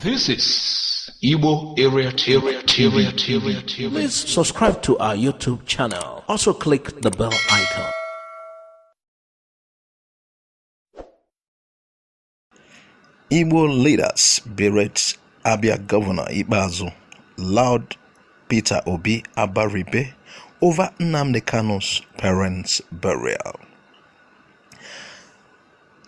This is Igbo Area TV. Please subscribe to our YouTube channel. Also click the bell icon. Igbo leaders berate Abia Governor Ikpeazu, loud Peter Obi Abaribe over Nnamdi Kanu's parents' burial.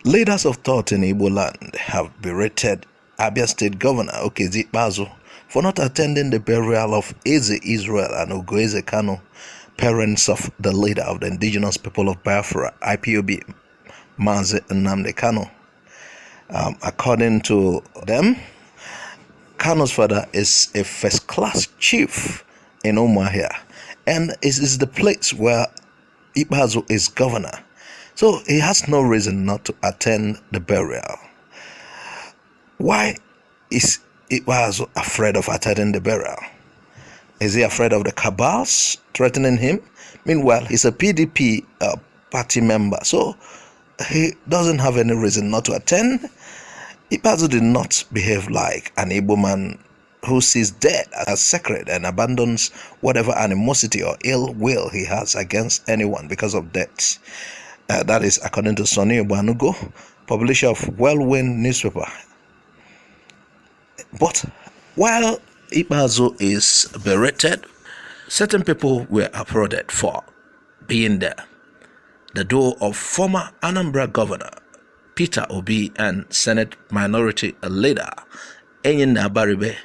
Leaders of thought in Igbo land have berated Abia State Governor Okezie Ikpeazu for not attending the burial of Eze and Lolo Kanu, parents of the leader of the indigenous people of Biafra, IPOB, Mazi Nnamdi Kanu. According to them, Kanu's father is a first-class chief in Umuahia, and it is the place where Ikpeazu is governor. So he has no reason not to attend the burial. Why is Ikpeazu afraid of attending the burial? Is he afraid of the cabals threatening him? Meanwhile, he's a PDP party member, so he doesn't have any reason not to attend. Ikpeazu did not behave like an Igbo man who sees death as sacred and abandons whatever animosity or ill will he has against anyone because of death. That is according to Sonny Obanugo, publisher of well-known newspaper. But while Ikpeazu is berated, certain people were applauded for being there. The duo of former Anambra Governor Peter Obi and Senate Minority Leader Eze and Lolo Kanu.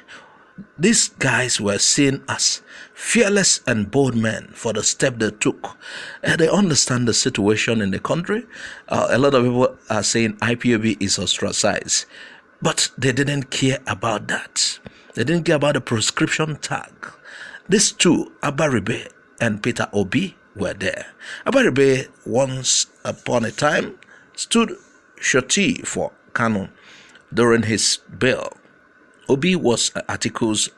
These guys were seen as fearless and bold men for the step they took. They understand the situation in the country. A lot of people are saying IPOB is ostracized, but they didn't care about that. They didn't care about the proscription tag. These two, Abaribe and Peter Obi, were there. Abaribe, once upon a time, stood surety for Kanu during his bail. Obi was Atiku's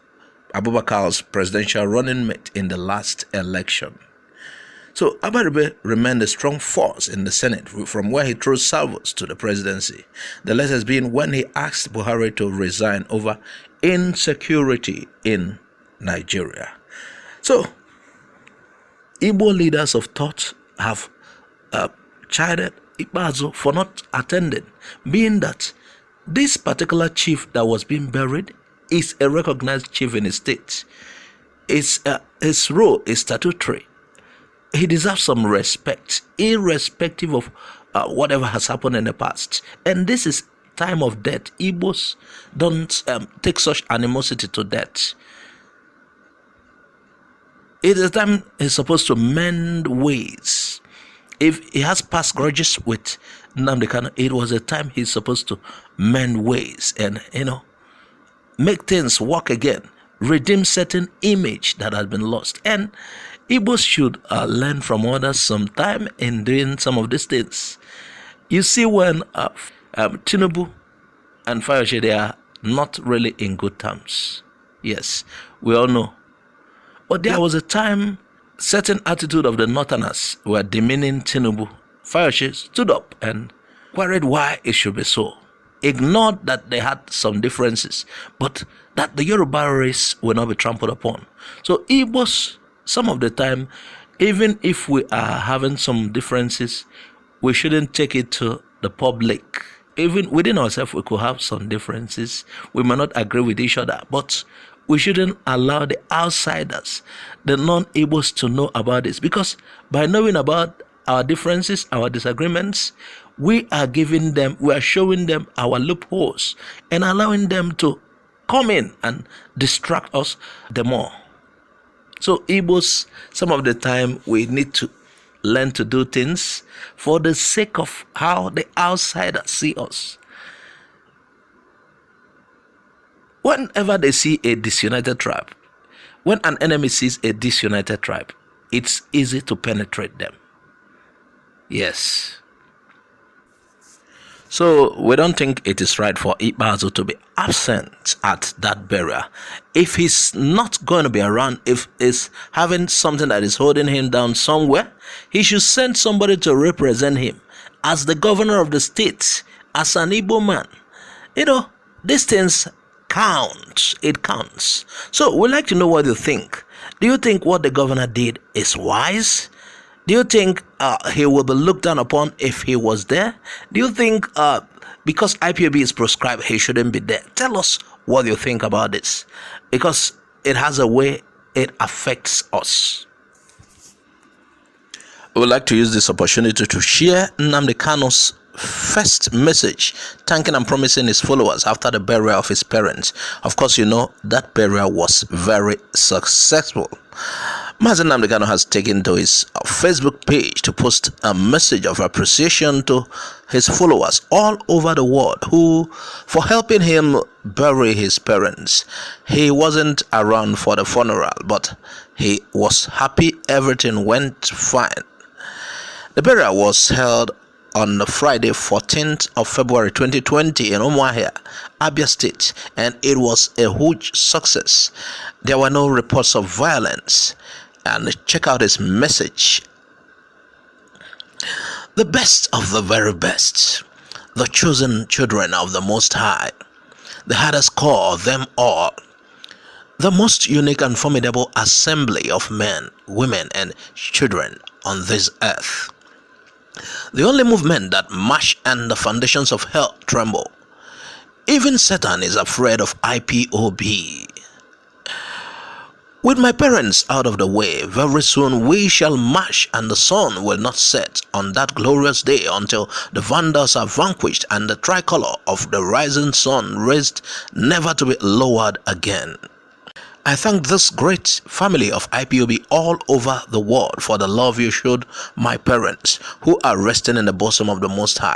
Abubakar's presidential running mate in the last election. So Abaribe remained a strong force in the Senate from where he threw salvos to the presidency. The latest being when he asked Buhari to resign over insecurity in Nigeria. So Igbo leaders of thought have chided Ikpeazu for not attending, being that this particular chief that was being buried is a recognized chief in his state. His role is statutory. He deserves some respect, irrespective of whatever has happened in the past. And this is time of death. Igbos don't take such animosity to death. It is time he's supposed to mend ways. If he has past grudges with Nnamdi Kanu, it was a time he's supposed to mend ways and, make things work again, redeem certain image that has been lost. And Igbos should learn from others sometime in doing some of these things. You see, when Tinubu and Fayose, they are not really in good terms. Yes, we all know. But there was a time certain attitude of the Northerners were demeaning Tinubu. Fayose stood up and queried why it should be so. Ignored that they had some differences, but that the Yoruba race will not be trampled upon. So Igbos, some of the time, even if we are having some differences, we shouldn't take it to the public. Even within ourselves, we could have some differences. We may not agree with each other, but we shouldn't allow the outsiders, the non-Igbos, to know about this, because by knowing about our differences, our disagreements, we are showing them our loopholes and allowing them to come in and distract us the more. So Igbos, some of the time, we need to learn to do things for the sake of how the outsiders see us. Whenever they see a disunited tribe, when an enemy sees a disunited tribe, it's easy to penetrate them. Yes. So we don't think it is right for Ikpeazu to be absent at that burial. If he's not going to be around, if he's having something that is holding him down somewhere, he should send somebody to represent him as the governor of the state, as an Igbo man. These things counts. It counts. So we'd like to know what you think. Do you think what the governor did is wise? Do you think he will be looked down upon if he was there? Do you think because IPOB is proscribed, he shouldn't be there? Tell us what you think about this, because it has a way it affects us. I would like to use this opportunity to share Nnamdi Kanu's first message, thanking and promising his followers after the burial of his parents. Of course, you know that burial was very successful. Mazi Nnamdi Kanu has taken to his Facebook page to post a message of appreciation to his followers all over the world for helping him bury his parents. He wasn't around for the funeral, but he was happy everything went fine. The burial was held on Friday, 14th of February 2020 in Umuahia, Abia State, and it was a huge success. There were no reports of violence. And check out his message. The best of the very best, the chosen children of the Most High, the hardest core of them all, the most unique and formidable assembly of men, women, and children on this earth. The only movement that mash and the foundations of hell tremble. Even Satan is afraid of IPOB. With my parents out of the way, very soon we shall march, and the sun will not set on that glorious day until the Vandals are vanquished and the tricolor of the rising sun raised, never to be lowered again. I thank this great family of IPOB all over the world for the love you showed my parents, who are resting in the bosom of the Most High.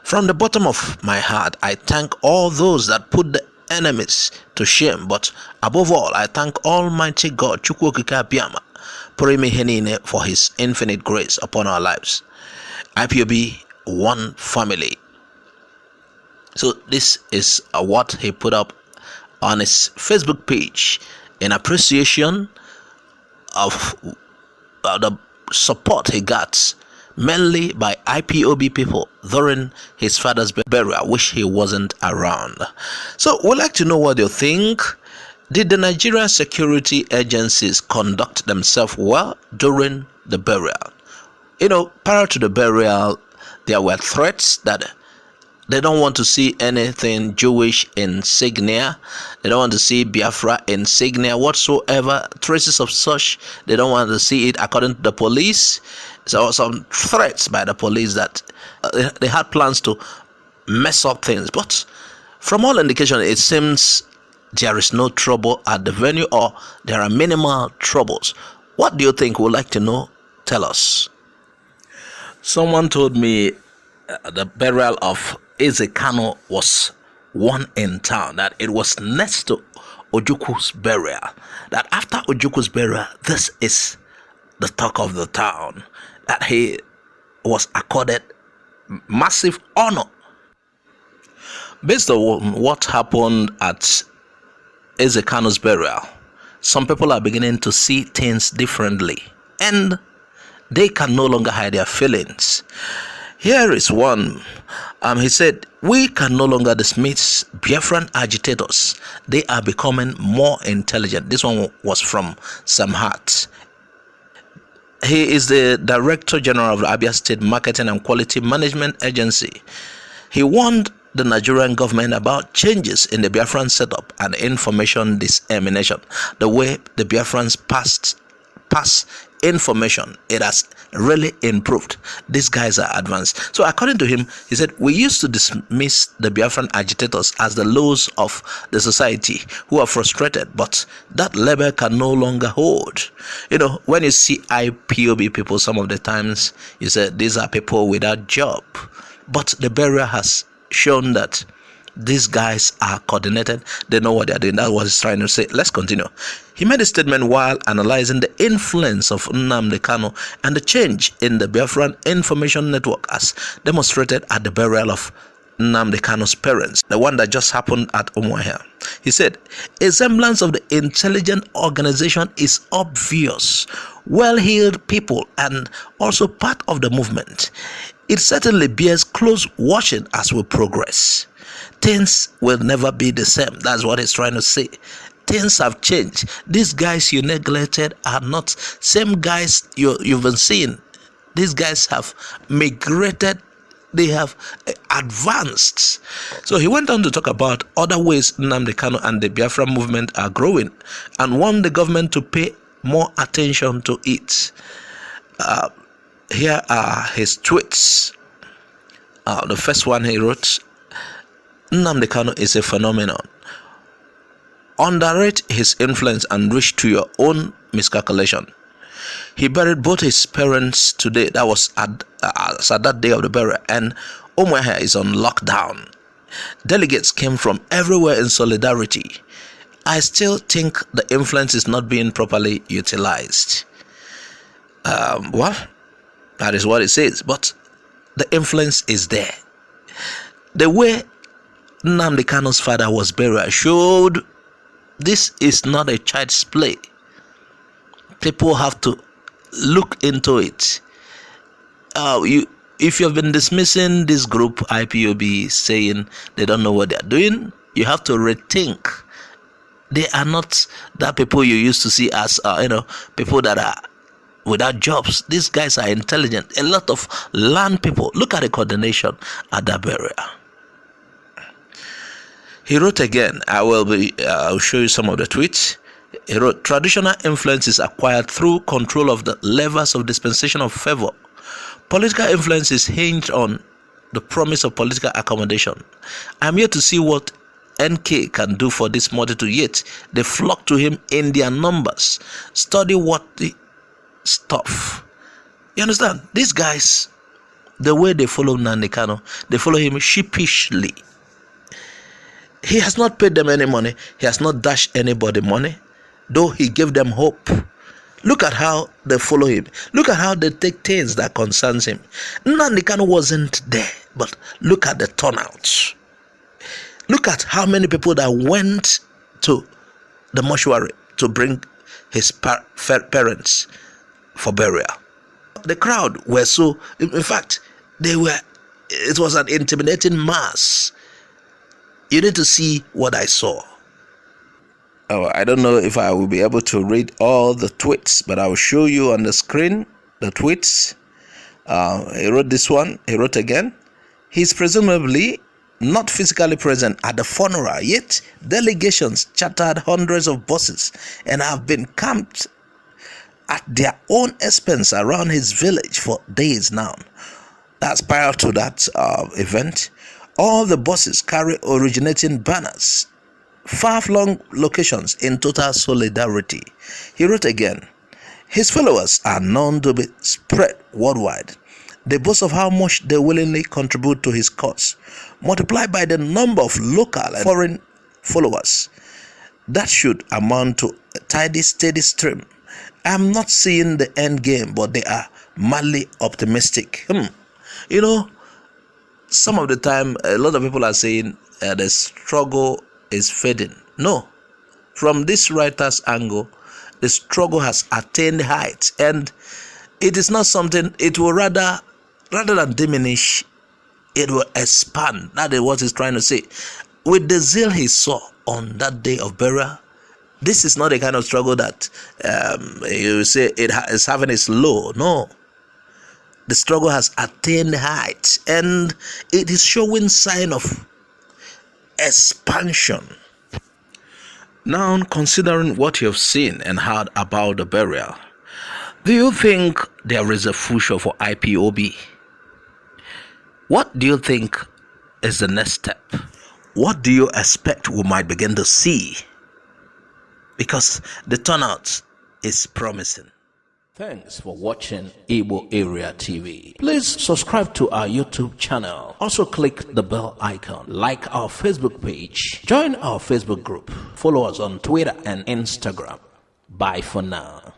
From the bottom of my heart, I thank all those that put the enemies to shame, but above all, I thank Almighty God, Chukwu Okike Abiyama, Henine, for His infinite grace upon our lives. IPOB, one family. So this is what he put up on his Facebook page in appreciation of the support he got, mainly by IPOB people during his father's burial, which he wasn't around. So we'd like to know what you think. Did the Nigerian security agencies conduct themselves well during the burial? You know, prior to the burial, there were threats that they don't want to see anything Jewish insignia. They don't want to see Biafra insignia whatsoever. Traces of such, they don't want to see it, according to the police. So some threats by the police that they had plans to mess up things. But from all indication, it seems there is no trouble at the venue, or there are minimal troubles. What do you think? We'd like to know. Tell us. Someone told me the burial of Eze Kanu was one in town, that it was next to Ojukwu's burial, that after Ojukwu's burial, this is the talk of the town, that he was accorded massive honor. Based on what happened at Eze Kanu's burial, some people are beginning to see things differently, and they can no longer hide their feelings. Here is one. He said, we can no longer dismiss Biafran agitators. They are becoming more intelligent. This one was from Sam Hart. He is the Director General of the Abia State Marketing and Quality Management Agency. He warned the Nigerian government about changes in the Biafran setup and information dissemination. The way the Biafrans pass information, it has really improved. These guys are advanced. So according to him, he said, we used to dismiss the Biafran agitators as the lows of the society who are frustrated, but that label can no longer hold. You know, when you see IPOB people, some of the times you say these are people without job, but the burial has shown that these guys are coordinated. They know what they're doing. That's what he's trying to say. Let's continue. He made a statement while analyzing the influence of Nnamdi Kanu and the change in the Biafran information network as demonstrated at the burial of Nnamdi Kanu's parents, the one that just happened at Umuahia. He said, a semblance of the intelligent organization is obvious. Well-heeled people and also part of the movement. it certainly bears close watching as we progress. Things will never be the same. That's what he's trying to say. Things have changed. These guys you neglected are not same guys you've been seeing. These guys have migrated. They have advanced. So he went on to talk about other ways Nnamdi Kanu and the Biafra movement are growing and want the government to pay more attention to it. Here are his tweets. The first one he wrote, Nnamdi Kanu is a phenomenon. Underrate his influence and reach to your own miscalculation. He buried both his parents today. That was at that day of the burial. And Umuahia is on lockdown. Delegates came from everywhere in solidarity. I still think the influence is not being properly utilized. Well, that is what it says. But the influence is there. The way Nnamdi Kanu's father was buried showed this is not a child's play. People have to look into it. If you have been dismissing this group IPOB, saying they don't know what they are doing, you have to rethink. They are not that people you used to see as people that are without jobs. These guys are intelligent. A lot of land people. Look at the coordination at that burial. He wrote again. I'll show you some of the tweets. He wrote, traditional influence is acquired through control of the levers of dispensation of favor. Political influence is hinged on the promise of political accommodation. I'm here to see what NK can do for this multitude, yet they flock to him in their numbers. Study what the stuff. You understand? These guys, the way they follow Nnamdi Kanu, they follow him sheepishly. He has not paid them any money. He has not dashed anybody money, though he gave them hope. Look at how they follow him. Look at how they take things that concerns him. Nnamdi Kanu wasn't there, but look at the turnout. Look at how many people that went to the mortuary to bring his parents for burial. The crowd were so, in fact, it was an intimidating mass. You need to see what I saw. Oh, I don't know if I will be able to read all the tweets, but I will show you on the screen the tweets. He wrote this one. He wrote again. He's presumably not physically present at the funeral, yet delegations chartered hundreds of buses and have been camped at their own expense around his village for days now. That's prior to that event. All the buses carry originating banners, far-flung locations in total solidarity. He wrote again, his followers are known to be spread worldwide. They boast of how much they willingly contribute to his cause, multiplied by the number of local and foreign followers. That should amount to a tidy, steady stream. I'm not seeing the end game, but they are madly optimistic. Some of the time, a lot of people are saying the struggle is fading. No. From this writer's angle, the struggle has attained heights, and it is not something, it will rather than diminish, it will expand. That is what he's trying to say. With the zeal he saw on that day of burial, this is not a kind of struggle that you say it is having its low. No. The struggle has attained heights, and it is showing sign of expansion. Now, considering what you have seen and heard about the burial, do you think there is a future for IPOB? What do you think is the next step? What do you expect we might begin to see? Because the turnout is promising. Thanks for watching Igbo Area TV. Please subscribe to our YouTube channel. Also click the bell icon. Like our Facebook page. Join our Facebook group. Follow us on Twitter and Instagram. Bye for now.